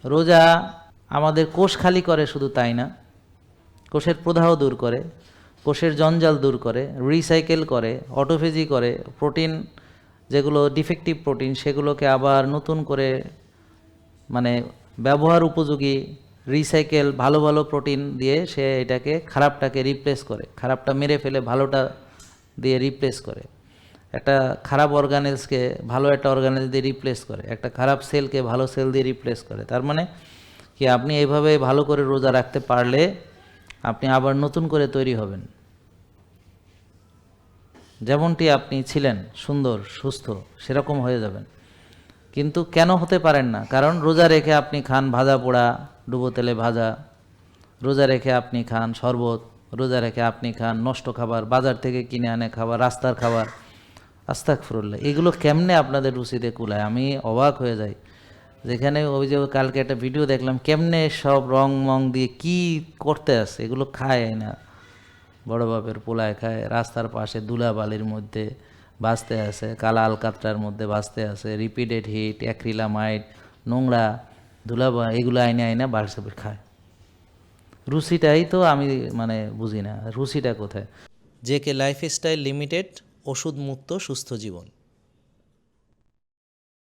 রোজা আমাদের কোষ খালি করে, শুধু তাই না, কোষের প্রদাহ দূর করে, কোষের জঞ্জাল দূর করে, রিসাইকেল করে, অটোফেজি করে, প্রোটিন যেগুলো ডিফেক্টিভ প্রোটিন সেগুলোকে আবার নতুন করে মানে ব্যবহার উপযোগী রিসাইকেল ভালো ভালো প্রোটিন দিয়ে সে এটাকে খারাপটাকে রিপ্লেস করে, খারাপটা মেরে ফেলে ভালোটা দিয়ে রিপ্লেস করে, একটা খারাপ অর্গানেলসকে ভালো একটা অর্গানেল দিয়ে রিপ্লেস করে, একটা খারাপ সেলকে ভালো সেল দিয়ে রিপ্লেস করে। তার মানে কি, আপনি এইভাবে ভালো করে রোজা রাখতে পারলে আপনি আবার নতুন করে তৈরি হবেন, যেমনটি আপনি ছিলেন সুন্দর সুস্থ সেরকম হয়ে যাবেন। কিন্তু কেন হতে পারেন না? কারণ রোজা রেখে আপনি খান ভাজা পোড়া, ডুবো তেলে ভাজা, রোজা রেখে আপনি খান শরবত, রোজা রেখে আপনি খান নষ্ট খাবার, বাজার থেকে কিনে আনে খাবার, রাস্তার খাবার, আস্তাগফিরুল্লাহ। এগুলো কেমনে আপনাদের রুচিতে কুলায়? আমি অবাক হয়ে যাই। যেখানে ওই যে কালকে একটা ভিডিও দেখলাম, কেমনে সব রং মং দিয়ে কি করতে আসে, এগুলো খায় না, বড় বাপের পোলায় খায়, রাস্তার পাশে ধুলাবালির মধ্যে বাঁচতে আছে, কালা আলকাতরার মধ্যে বাঁচতে আছে, রিপিটেড হিট, অ্যাক্রিলামাইড, নোংরা ধুলাবা, এগুলো আইনে আইনা বাড়ছে খায়। রুচিটাই তো আমি মানে বুঝি না, রুচিটা কোথায়? জেকে লাইফস্টাইল লিমিটেড, ওষুধ মুক্ত সুস্থ জীবন।